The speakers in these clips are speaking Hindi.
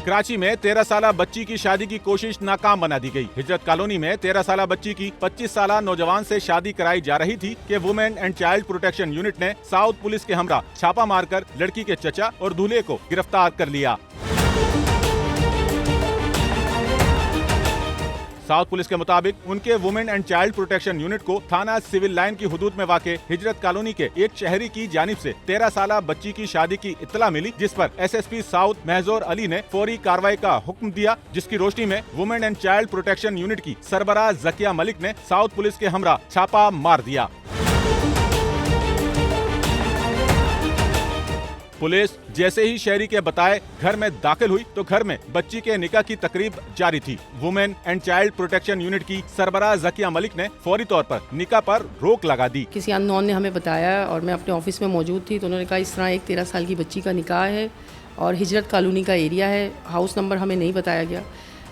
कराची में 13 साल बच्ची की शादी की कोशिश नाकाम बना दी गई। हिजरत कॉलोनी में 13 साल बच्ची की 25 साल नौजवान से शादी कराई जा रही थी कि women and child protection unit ने साउथ पुलिस के हमरा छापा मारकर लड़की के चचा और दूल्हे को गिरफ्तार कर लिया। साउथ पुलिस के मुताबिक उनके women and child protection unit को थाना सिविल लाइन की हुदूद में वाक़े हिजरत कॉलोनी के एक शहरी की जानिब से 13 साल बच्ची की शादी की इत्तला मिली, जिस पर एसएसपी साउथ महजूर अली ने फौरी कार्रवाई का हुक्म दिया, जिसकी रोशनी में women and child protection unit की सरबराह जकिया मलिक ने साउथ पुलिस के हमरा छापा मार दिया। पुलिस जैसे ही शहरी के बताए घर में दाखिल हुई तो घर में बच्ची के निकाह की तकरीब जारी थी। Women and child protection unit की सरबराह जकिया मलिक ने फौरी तौर पर निकाह पर रोक लगा दी। किसी अननोन ने हमें बताया और मैं अपने ऑफिस में मौजूद थी तो उन्होंने कहा इस तरह एक 13 साल की बच्ची का निकाह है और हिजरत कॉलोनी का एरिया है, हाउस नंबर हमें नहीं बताया गया,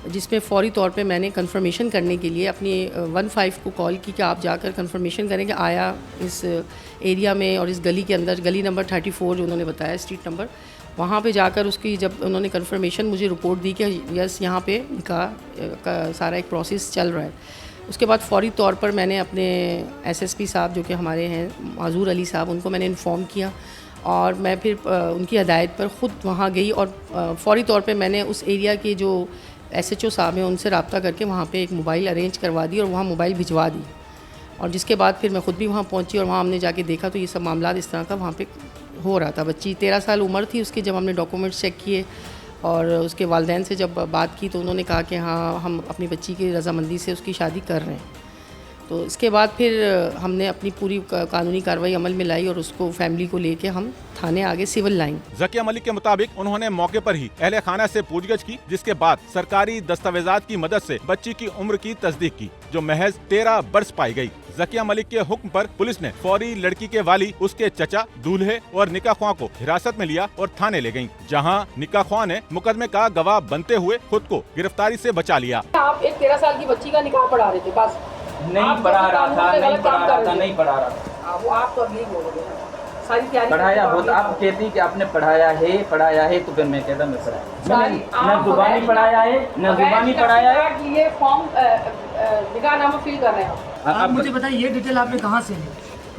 जिसमें फ़ौरी तौर पे मैंने कंफर्मेशन करने के लिए अपनी 15 को कॉल की कि आप जाकर कंफर्मेशन करें कि आया इस एरिया में और इस गली के अंदर, गली नंबर 34 जो उन्होंने बताया स्ट्रीट नंबर, वहाँ पे जाकर उसकी जब उन्होंने कंफर्मेशन मुझे रिपोर्ट दी कि यस यहाँ पे निकाह का सारा एक प्रोसेस चल रहा है, उसके बाद फ़ौरी तौर पर मैंने अपने एसएसपी साहब जो कि हमारे हैं माजूर अली साहब, उनको मैंने इन्फॉर्म किया और मैं फिर उनकी हदायत पर ख़ुद वहाँ गई और फ़ौरी तौर पर मैंने उस एरिया के जो एसएचओ साहब हैं उनसे रब्ता करके वहाँ पे एक मोबाइल अरेंज करवा दी और वहाँ मोबाइल भिजवा दी और जिसके बाद फिर मैं ख़ुद भी वहाँ पहुँची और वहाँ हमने जाके देखा तो ये सब मामला इस तरह का वहाँ पे हो रहा था। बच्ची 13 साल उम्र थी उसकी, जब हमने डॉक्यूमेंट्स चेक किए और उसके वालिदैन से जब बात की तो उन्होंने कहा कि हाँ हम अपनी बच्ची की रजामंदी से उसकी शादी कर रहे हैं। तो इसके बाद फिर हमने अपनी पूरी कानूनी कार्रवाई अमल में लाई और उसको फैमिली को लेके हम थाने आगे सिविल लाइन। जकिया मलिक के मुताबिक उन्होंने मौके पर ही अहले खाना से पूछगछ की, जिसके बाद सरकारी दस्तावेजात की मदद से बच्ची की उम्र की तस्दीक की, जो महज 13 बरस पाई गई। जकिया मलिक के हुक्म पर पुलिस ने फौरी लड़की के वाली, उसके चचा, दूल्हे और निकाह ख्वाह को हिरासत में लिया और थाने ले गयी, जहाँ निकाह ख्वाह ने मुकदमे का गवाह बनते हुए खुद को गिरफ्तारी से बचा लिया। आप एक 13 साल की बच्ची का निकाह पढ़ा रहे थे, बस नहीं पढ़ा रहा था, वो आप तो नहीं बोल रहे हैं, सारी तैयारी पढ़ाया होता। आप कहती कि आपने पढ़ाया है तो फिर मैं कहता मैं पढ़ाया, न जुबानी पढ़ाया है न जुबानी पढ़ाया है। ये फॉर्म निकाहनामा फिल कर रहे हैं आप मुझे बताइए ये डिटेल आपने कहाँ से है?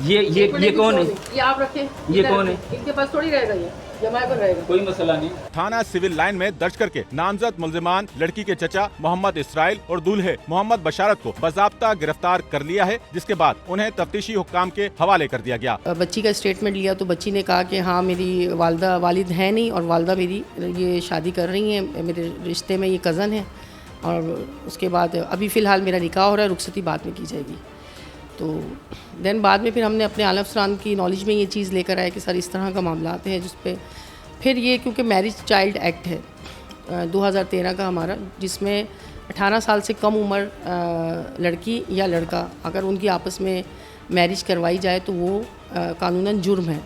ये कौन है? ये आप रखें, ये कौन है? इनके पास थोड़ी रहेगा, ये जमा पर रहेगा, कोई मसला नहीं। थाना सिविल लाइन में दर्ज करके नामजद मुल्जिमान लड़की के चचा मोहम्मद इसराइल और दूल्हे मोहम्मद बशारत को बाज़ाब्ता गिरफ्तार कर लिया है, जिसके बाद उन्हें तफ्तीशी हुक्काम के हवाले कर दिया गया। बच्ची का स्टेटमेंट लिया तो बच्ची ने कहा कि हाँ मेरी वालिद है नहीं और वालदा मेरी ये शादी कर रही हैं, मेरे रिश्ते में ये कज़न है और उसके बाद अभी फ़िलहाल मेरा निकाह हो रहा है, रुखसती बाद में की जाएगी। तो देन बाद में फिर हमने अपने आला अफसरान की नॉलेज में ये चीज़ लेकर आए कि सर इस तरह का मामला आते हैं, जिस पे फिर ये क्योंकि मैरिज चाइल्ड एक्ट है 2013 का हमारा, जिसमें 18 साल से कम उम्र लड़की या लड़का अगर उनकी आपस में मैरिज करवाई जाए तो वो कानूनन जुर्म है।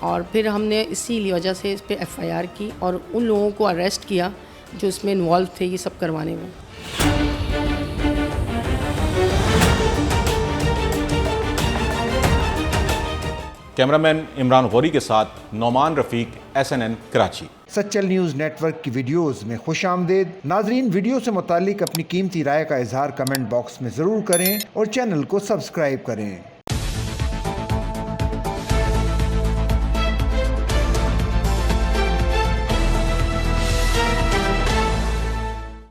और फिर हमने इसी वजह से इस पर FIR की और उन लोगों को अरेस्ट किया जो इसमें इन्वॉल्व थे ये सब करवाने में। कैमरामैन इमरान गौरी के साथ Nauman Rafiq, SNN Karachi. Sachal news network की वीडियोस में खुशामदीद। नाजरीन, वीडियो से मुतालिक अपनी कीमती राय का इजहार कमेंट बॉक्स में ज़रूर करें और चैनल को सब्सक्राइब करें।